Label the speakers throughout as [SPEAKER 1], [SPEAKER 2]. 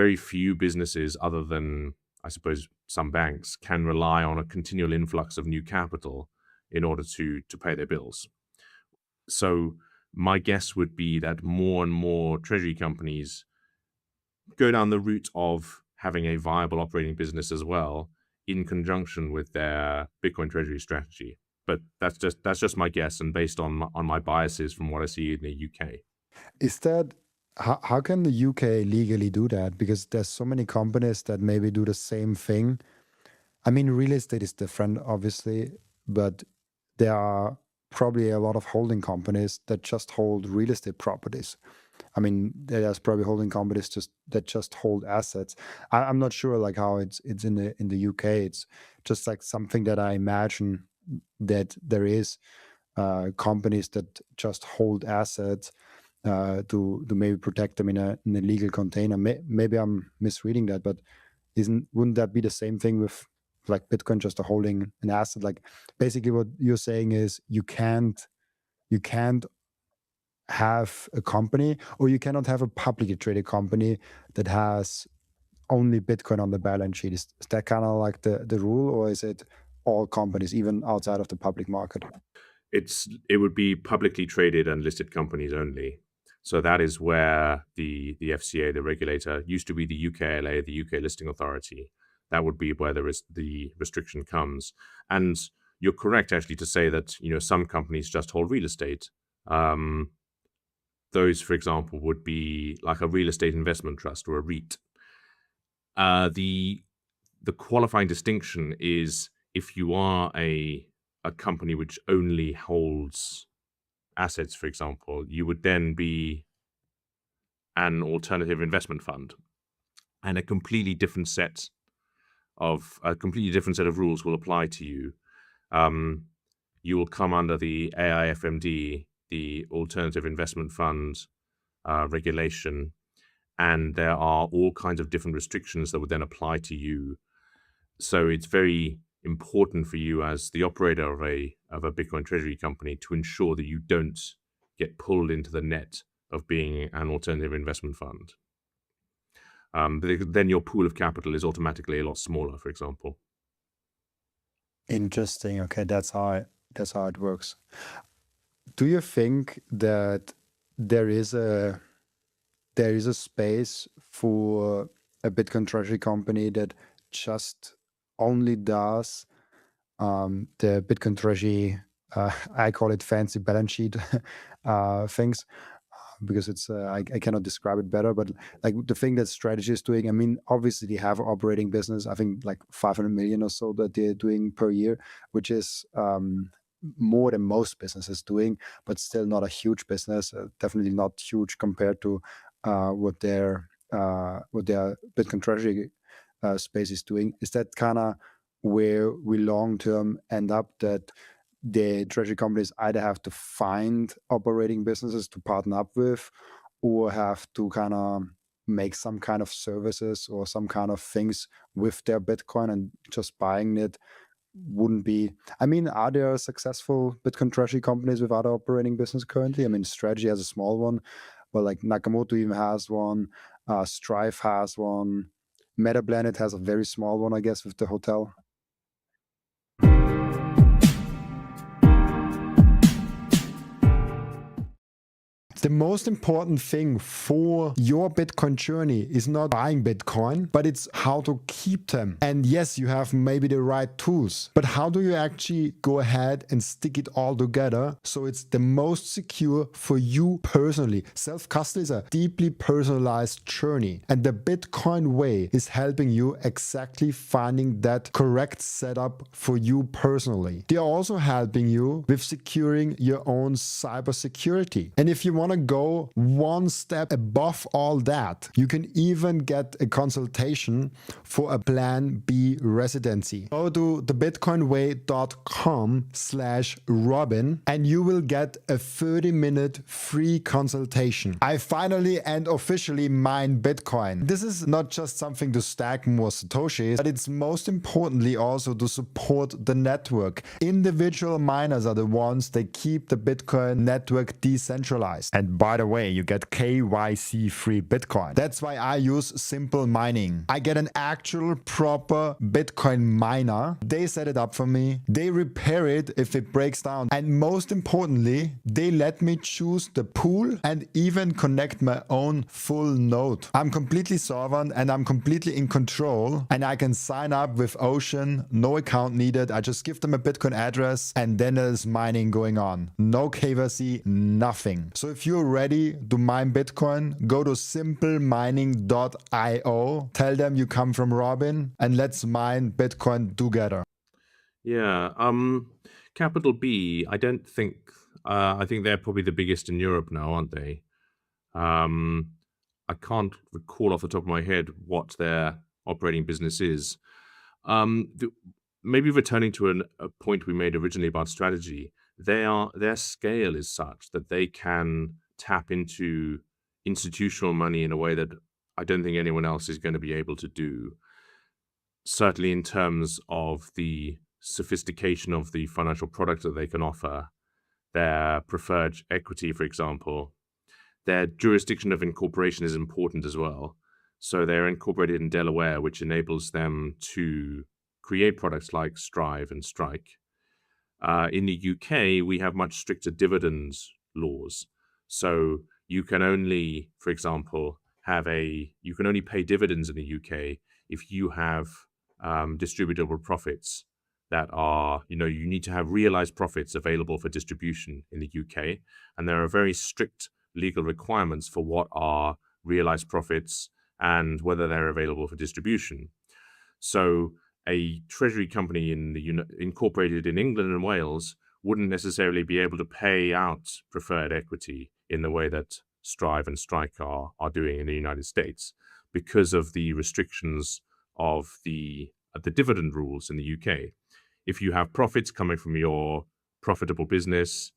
[SPEAKER 1] Very few businesses, other than, I suppose, some banks, can rely on a continual influx of new capital in order to pay their bills. So my guess would be that more and more treasury companies go down the route of having a viable operating business as well, in conjunction with their Bitcoin treasury strategy. But that's just my guess, and based on my biases from what I see in the UK.
[SPEAKER 2] Is that how can the UK legally do that? Because there's so many companies that maybe do the same thing. I mean, real estate is different, obviously, but there are probably a lot of holding companies that just hold real estate properties. I mean, there's probably holding companies that just hold assets. I'm not sure like how it's in the UK. It's just like something that I imagine that there is companies that just hold assets to maybe protect them in a legal container. Maybe I'm misreading that, but wouldn't that be the same thing with like Bitcoin just holding an asset? Like basically what you're saying is you can't have a company, or you cannot have a publicly traded company that has only Bitcoin on the balance sheet. Is that kind of like the rule, or is it all companies, even outside of the public market?
[SPEAKER 1] It would be publicly traded and listed companies only. So that is where the FCA, the regulator, used to be the UKLA, the UK Listing Authority. That would be where the restriction comes. And you're correct, actually, to say that some companies just hold real estate. Those, for example, would be like a real estate investment trust or a REIT. The qualifying distinction is if you are a company which only holds assets, for example, you would then be an alternative investment fund, and a completely different set of rules will apply to you. You will come under the AIFMD, the Alternative Investment Fund regulation, and there are all kinds of different restrictions that would then apply to you. So it's very important for you as the operator of a Bitcoin treasury company to ensure that you don't get pulled into the net of being an alternative investment fund. Then your pool of capital is automatically a lot smaller, for example.
[SPEAKER 2] Interesting. Okay, that's how it works. Do you think that there is a space for a Bitcoin treasury company that just only does the Bitcoin treasury, I call it fancy balance sheet things, because it's I cannot describe it better, but like the thing that Strategy is doing, I mean, obviously they have an operating business, I think like 500 million or so that they're doing per year, which is more than most businesses doing, but still not a huge business, definitely not huge compared to what their Bitcoin treasury space is doing. Is that kind of where we long term end up, that the treasury companies either have to find operating businesses to partner up with, or have to kind of make some kind of services or some kind of things with their Bitcoin, and just buying it wouldn't be? I mean, are there successful Bitcoin treasury companies with other operating business currently? I mean, Strategy has a small one, but like Nakamoto even has one, Strive has one, MetaPlanet has a very small one, I guess, with the hotel. The most important thing for your Bitcoin journey is not buying Bitcoin, but it's how to keep them. And yes, you have maybe the right tools, but how do you actually go ahead and stick it all together so it's the most secure for you personally? Self-custody is a deeply personalized journey, and the Bitcoin way is helping you exactly finding that correct setup for you personally. They are also helping you with securing your own cybersecurity. And if you want to go one step above all that, you can even get a consultation for a Plan B residency. Go to thebitcoinway.com/Robin and you will get a 30-minute free consultation. I finally and officially mine Bitcoin. This is not just something to stack more Satoshis, but it's most importantly also to support the network. Individual miners are the ones that keep the Bitcoin network decentralized. And by the way, you get KYC free Bitcoin. That's why I use Simple Mining. I get an actual proper Bitcoin miner. They set it up for me. They repair it if it breaks down. And most importantly, they let me choose the pool and even connect my own full node. I'm completely sovereign and I'm completely in control, and I can sign up with Ocean, no account needed. I just give them a Bitcoin address and then there's mining going on. No KYC, nothing. So if you're ready to mine Bitcoin, go to simplemining.io, tell them you come from Robin, and let's mine Bitcoin together.
[SPEAKER 1] Yeah. Capital B, I don't think, I think they're probably the biggest in Europe now, aren't they? I can't recall off the top of my head what their operating business is. Maybe returning to a point we made originally about strategy, their scale is such that they can tap into institutional money in a way that I don't think anyone else is going to be able to do. Certainly in terms of the sophistication of the financial product that they can offer, their preferred equity, for example. Their jurisdiction of incorporation is important as well. So they're incorporated in Delaware, which enables them to create products like Strive and Strike. In the UK, we have much stricter dividends laws. So you can only, for example, you can only pay dividends in the UK if you have distributable profits that are, you need to have realized profits available for distribution in the UK. And there are very strict legal requirements for what are realized profits and whether they're available for distribution. So a treasury company incorporated in England and Wales wouldn't necessarily be able to pay out preferred equity in the way that Strive and Strike are doing in the United States because of the restrictions of the dividend rules in the UK. If you have profits coming from your profitable business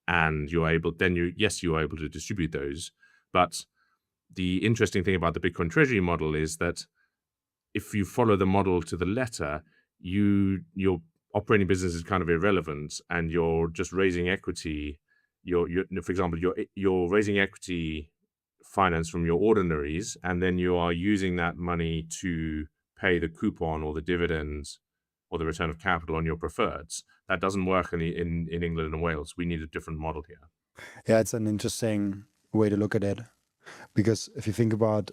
[SPEAKER 1] and you're able to distribute those. But the interesting thing about the Bitcoin treasury model is that if you follow the model to the letter, your operating business is kind of irrelevant, and you're just raising equity. For example, you're raising equity finance from your ordinaries, and then you are using that money to pay the coupon or the dividends or the return of capital on your preferreds. That doesn't work in England and Wales. We need a different model here.
[SPEAKER 2] Yeah, it's an interesting way to look at it, because if you think about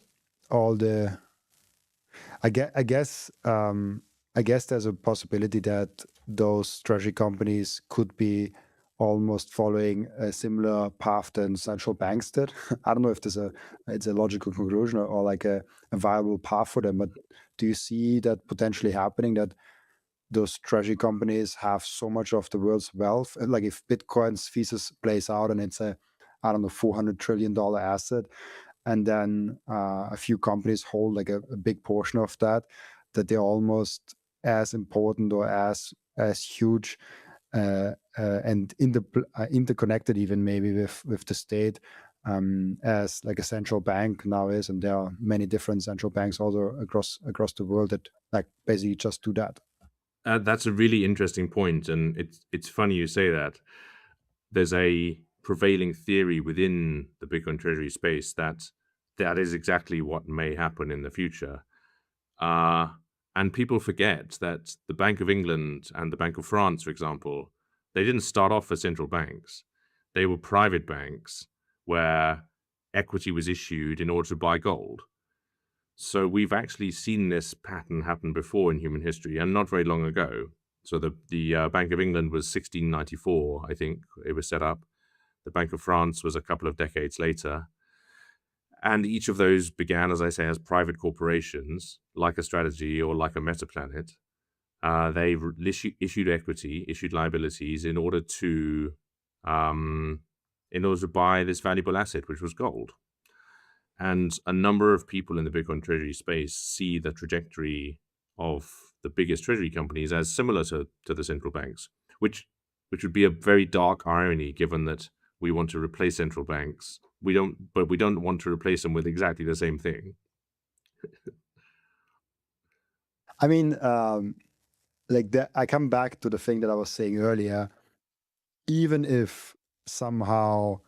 [SPEAKER 2] all the, I guess there's a possibility that those treasury companies could be almost following a similar path than central banks did. I don't know if it's a logical conclusion or like a viable path for them, but do you see that potentially happening, that those treasury companies have so much of the world's wealth? Like if Bitcoin's thesis plays out and it's a, I don't know, $400 trillion asset, and then a few companies hold like a big portion of that they're almost as important or as huge and interconnected even maybe with the state as like a central bank now is. And there are many different central banks also across the world that like basically just do that.
[SPEAKER 1] That's a really interesting point, and it's funny you say that. There's a prevailing theory within the Bitcoin treasury space that is exactly what may happen in the future. And people forget that the Bank of England and the Bank of France, for example, they didn't start off as central banks. They were private banks where equity was issued in order to buy gold. So we've actually seen this pattern happen before in human history, and not very long ago. So the Bank of England was 1694, I think it was set up. The Bank of France was a couple of decades later. And each of those began, as I say, as private corporations, like a Strategy or like a Metaplanet. They issued equity, issued liabilities in order to buy this valuable asset, which was gold. And a number of people in the Bitcoin treasury space see the trajectory of the biggest treasury companies as similar to the central banks, which would be a very dark irony, given that we want to replace central banks. We don't want to replace them with exactly the same thing.
[SPEAKER 2] I mean, I come back to the thing that I was saying earlier. Even if somehow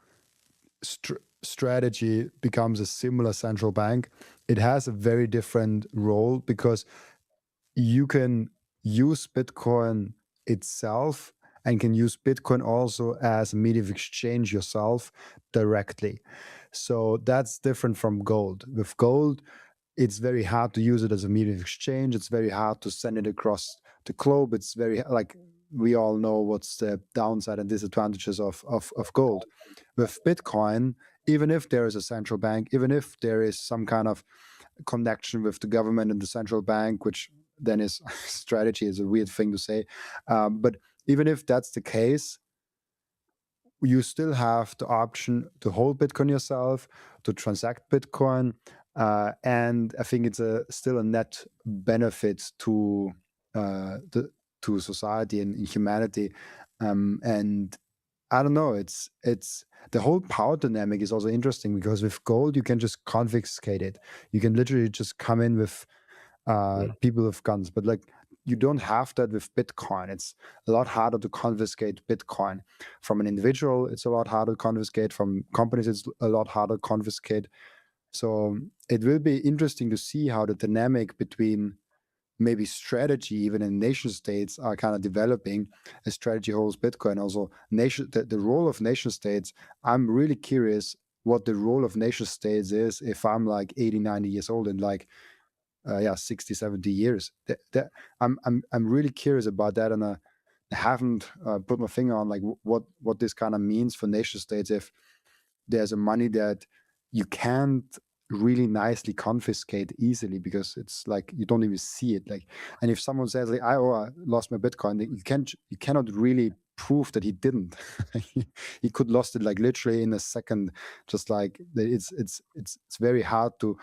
[SPEAKER 2] strategy becomes a similar central bank, it has a very different role because you can use Bitcoin itself and can use Bitcoin also as a medium of exchange yourself directly. So that's different from gold. With gold, it's very hard to use it as a medium of exchange. It's very hard to send it across the globe. It's very like we all know what's the downside and disadvantages of gold. With Bitcoin, even if there is a central bank, even if there is some kind of connection with the government and the central bank, which then is strategy is a weird thing to say. But even if that's the case, you still have the option to hold Bitcoin yourself, to transact Bitcoin, and I think it's still a net benefit to to society and humanity. And I don't know. It's the whole power dynamic is also interesting because with gold you can just confiscate it. You can literally just come in with
[SPEAKER 1] Yeah.
[SPEAKER 2] people with guns, but like you don't have that with Bitcoin. It's a lot harder to confiscate Bitcoin from an individual. It's a lot harder to confiscate from companies. It's a lot harder to confiscate. So it will be interesting to see how the dynamic between maybe strategy even in nation states are kind of developing. A strategy holds Bitcoin also the role of nation states. I'm really curious what the role of nation states is if I'm like 80, 90 years old and like 60, 70 years. I'm really curious about that, and I haven't put my finger on like what this kind of means for nation states if there's a money that you can't really nicely confiscate easily because it's like you don't even see it. Like, and if someone says like I lost my Bitcoin, you cannot really prove that he didn't. He could lost it like literally in a second. Just like it's very hard to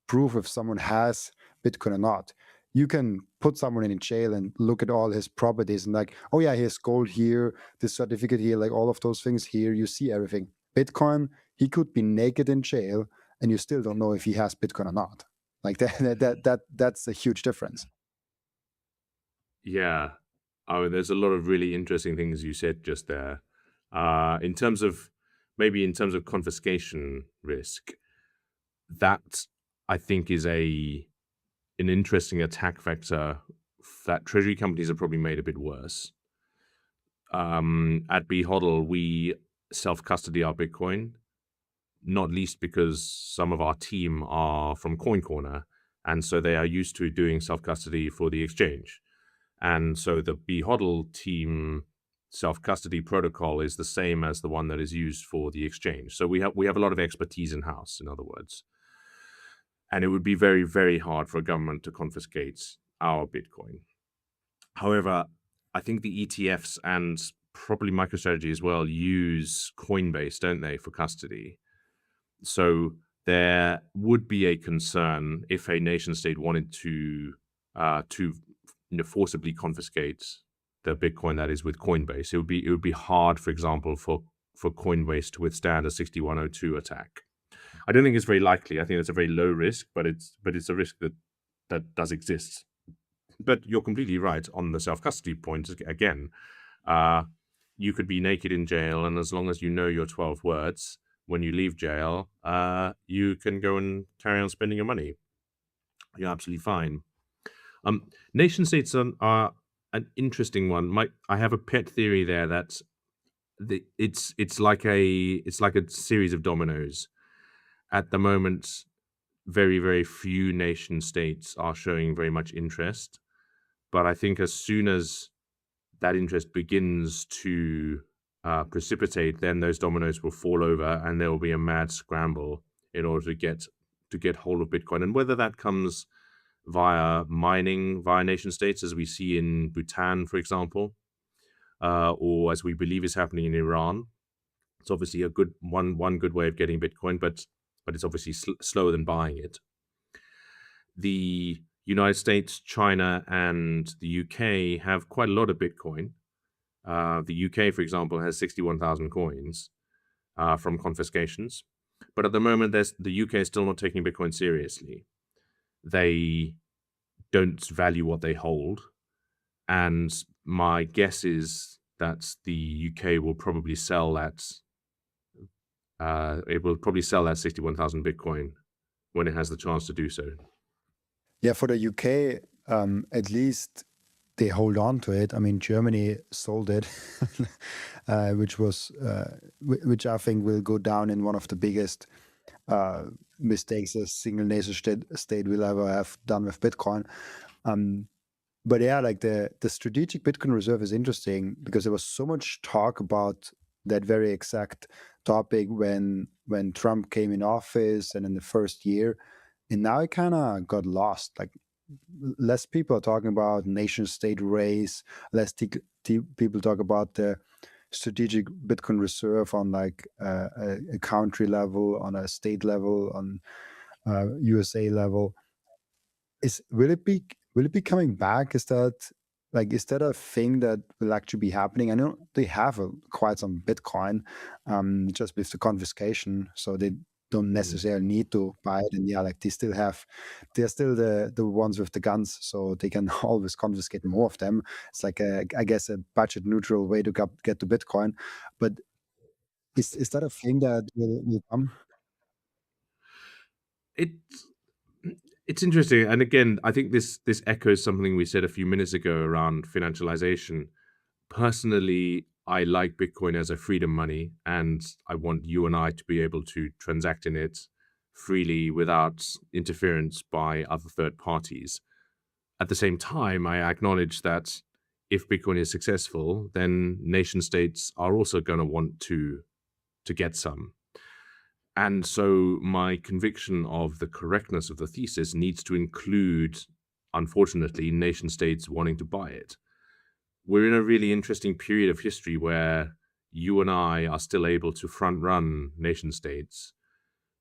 [SPEAKER 2] prove if someone has Bitcoin or not. You can put someone in jail and look at all his properties and like, oh yeah, he has gold here, this certificate here, like all of those things here. You see everything. Bitcoin, he could be naked in jail and you still don't know if he has Bitcoin or not. Like that's a huge difference.
[SPEAKER 1] Yeah. I mean, there's a lot of really interesting things you said just there. In terms of confiscation risk, that I think is an interesting attack vector that treasury companies have probably made a bit worse. At BHODL, we self-custody our Bitcoin, not least because some of our team are from Coin Corner, and so they are used to doing self-custody for the exchange. And so the BHODL team self-custody protocol is the same as the one that is used for the exchange. So we have a lot of expertise in-house, in other words. And it would be very, very hard for a government to confiscate our Bitcoin. However, I think the ETFs and probably MicroStrategy as well use Coinbase, don't they, for custody? So there would be a concern if a nation state wanted to forcibly confiscate the Bitcoin that is with Coinbase. It would be hard, for example, for Coinbase to withstand a 6102 attack. I don't think it's very likely. I think it's a very low risk, but it's a risk that does exist. But you're completely right on the self-custody point. Again, you could be naked in jail, and as long as you know your 12 words, when you leave jail, you can go and carry on spending your money. You're absolutely fine. Nation states are an interesting one. I have a pet theory there that it's like a series of dominoes. At the moment, very, very few nation states are showing very much interest. But I think as soon as that interest begins to precipitate, then those dominoes will fall over and there will be a mad scramble in order to get hold of Bitcoin. And whether that comes via mining, via nation states, as we see in Bhutan, for example, or as we believe is happening in Iran, it's obviously a good one good way of getting Bitcoin, but it's obviously slower than buying it. The United States, China, and the UK have quite a lot of Bitcoin. The UK, for example, has 61,000 coins from confiscations. But at the moment, the UK is still not taking Bitcoin seriously. They don't value what they hold. And my guess is that the UK will probably sell that it will probably sell that 61,000 Bitcoin when it has the chance to do so.
[SPEAKER 2] Yeah, for the UK, at least they hold on to it. I mean, Germany sold it, which I think will go down in one of the biggest mistakes a single nation state will ever have done with Bitcoin. But yeah, like the strategic Bitcoin reserve is interesting because there was so much talk about that very exact topic when Trump came in office and in the first year, and now it kind of got lost. Like less people are talking about nation state race, less people talk about the strategic Bitcoin reserve on like a country level, on a state level, on USA level. Will it be coming back? Is that a thing that will actually be happening? I know they have quite some Bitcoin, just with the confiscation, so they don't necessarily need to buy it. And yeah, like they're still the ones with the guns, so they can always confiscate more of them. It's like I guess a budget neutral way to get to Bitcoin. But is that a thing that will come?
[SPEAKER 1] It's it's interesting, and again, I think this echoes something we said a few minutes ago around financialization. Personally, I like Bitcoin as a freedom money, and I want you and I to be able to transact in it freely without interference by other third parties. At the same time, I acknowledge that if Bitcoin is successful, then nation states are also going to want to get some. And so my conviction of the correctness of the thesis needs to include, unfortunately, nation states wanting to buy it. We're in a really interesting period of history where you and I are still able to front run nation states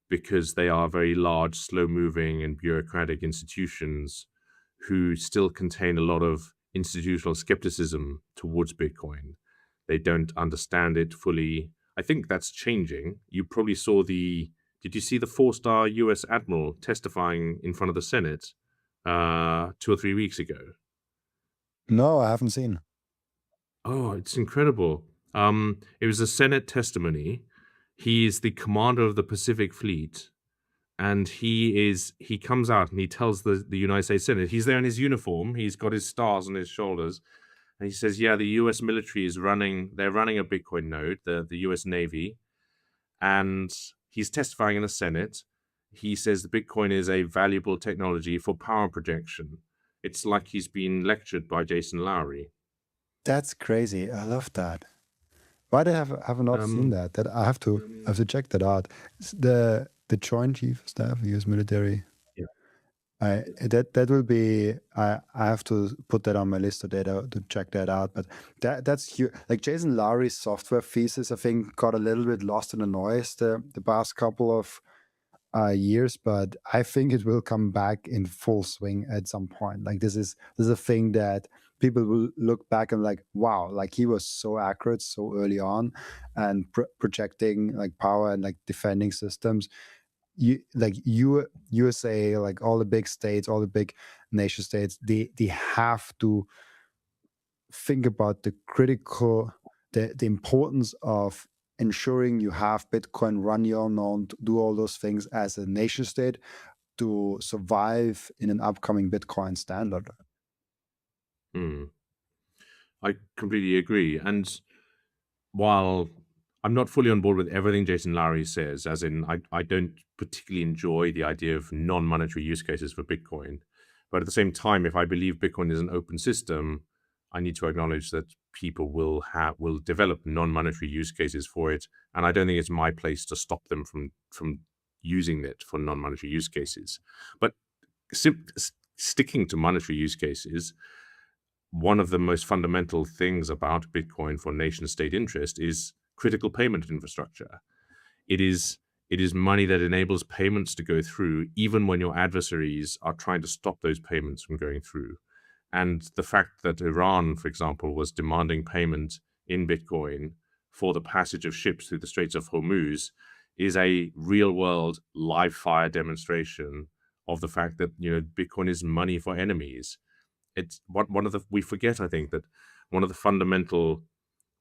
[SPEAKER 1] because they are very large, slow moving, and bureaucratic institutions who still contain a lot of institutional skepticism towards Bitcoin. They don't understand it fully. I think that's changing. You probably saw did you see the 4-star US Admiral testifying in front of the Senate 2 or 3 weeks ago?
[SPEAKER 2] No, I haven't seen.
[SPEAKER 1] Oh, it's incredible. It was a Senate testimony. He is the commander of the Pacific Fleet, and he comes out and he tells the United States Senate, he's there in his uniform, he's got his stars on his shoulders, and he says, yeah, the US military they're running a Bitcoin node, the US Navy, and he's testifying in the Senate. He says the Bitcoin is a valuable technology for power projection. It's like he's been lectured by Jason Lowry.
[SPEAKER 2] That's crazy. I love that. Why have I not seen that? That I have to check that out. It's the Joint Chief of Staff, U.S. military.
[SPEAKER 1] Yeah.
[SPEAKER 2] That will be. I have to put that on my list today to check that out. But that's huge. Like Jason Lowry's software thesis, I think got a little bit lost in the noise the past couple of years, but I think it will come back in full swing at some point. Like this is a thing that people will look back and like, wow, like he was so accurate so early on, and projecting like power and like defending systems. USA, like all the big states, all the big nation states, they have to think about the importance of ensuring you have Bitcoin, run your own node, do all those things as a nation state to survive in an upcoming Bitcoin standard.
[SPEAKER 1] Hmm. I completely agree. And while I'm not fully on board with everything Jason Lowry says, as in I don't particularly enjoy the idea of non-monetary use cases for Bitcoin. But at the same time, if I believe Bitcoin is an open system, I need to acknowledge that people will develop non-monetary use cases for it. And I don't think it's my place to stop them from using it for non-monetary use cases. But sticking to monetary use cases, one of the most fundamental things about Bitcoin for nation state interest is critical payment infrastructure. It is money that enables payments to go through even when your adversaries are trying to stop those payments from going through. And the fact that Iran, for example, was demanding payment in Bitcoin for the passage of ships through the Straits of Hormuz is a real world live fire demonstration of the fact that, Bitcoin is money for enemies. It's we forget, I think, that one of the fundamental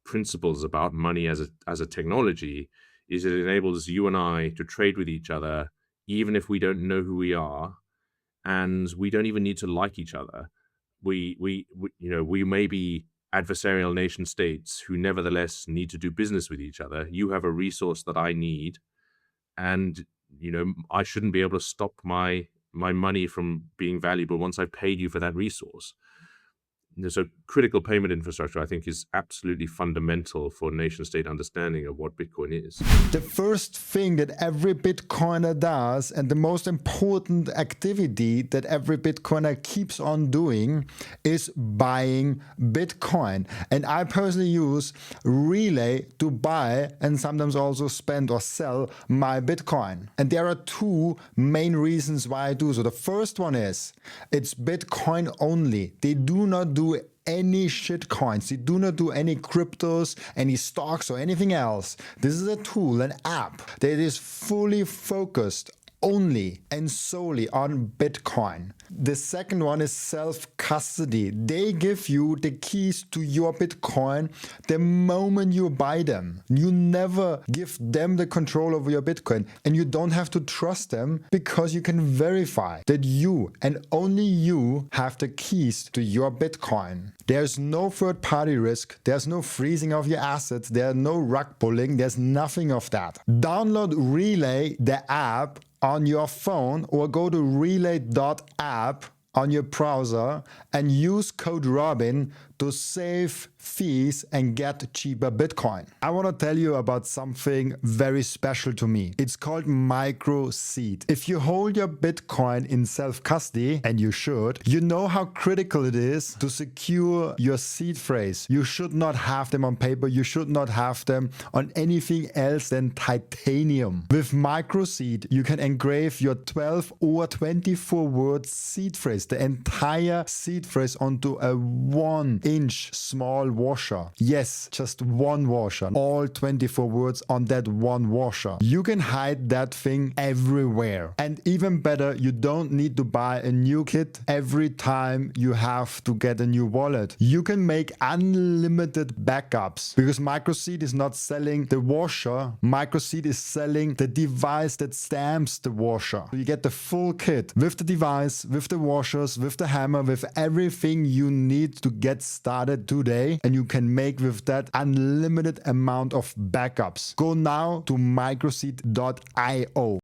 [SPEAKER 1] principles about money as a technology is it enables you and I to trade with each other, even if we don't know who we are, and we don't even need to like each other. We we may be adversarial nation states who nevertheless need to do business with each other. You have a resource that I need, and I shouldn't be able to stop my money from being valuable once I've paid you for that resource. So critical payment infrastructure, I think, is absolutely fundamental for nation-state understanding of what Bitcoin is.
[SPEAKER 2] The first thing that every Bitcoiner does, and the most important activity that every Bitcoiner keeps on doing, is buying Bitcoin. And I personally use Relay to buy and sometimes also spend or sell my Bitcoin. And there are two main reasons why I do so. The first one is it's Bitcoin only. They do not do any shit coins. They do not do any cryptos, any stocks or anything else. This is a tool, an app that is fully focused only and solely on Bitcoin. The second one is self-custody. They give you the keys to your Bitcoin the moment you buy them. You never give them the control over your Bitcoin, and you don't have to trust them because you can verify that you and only you have the keys to your Bitcoin. There's no third-party risk. There's no freezing of your assets. There's no rug pulling. There's nothing of that. Download Relay, the app, on your phone, or go to relay.app on your browser and use code Robin to save fees and get cheaper Bitcoin. I want to tell you about something very special to me. It's called micro-seed. If you hold your Bitcoin in self-custody, and you should, you know how critical it is to secure your seed phrase. You should not have them on paper. You should not have them on anything else than titanium. With micro-seed, you can engrave your 12 or 24 word seed phrase, the entire seed phrase, onto a 1-inch small washer. Yes, just one washer. All 24 words on that one washer. You can hide that thing everywhere. And even better, you don't need to buy a new kit every time you have to get a new wallet. You can make unlimited backups because microseed is not selling the washer. Microseed is selling the device that stamps the washer. So you get the full kit with the device, with the washers, with the hammer, with everything you need to get started today, and you can make with that unlimited amount of backups. Go now to microseed.io.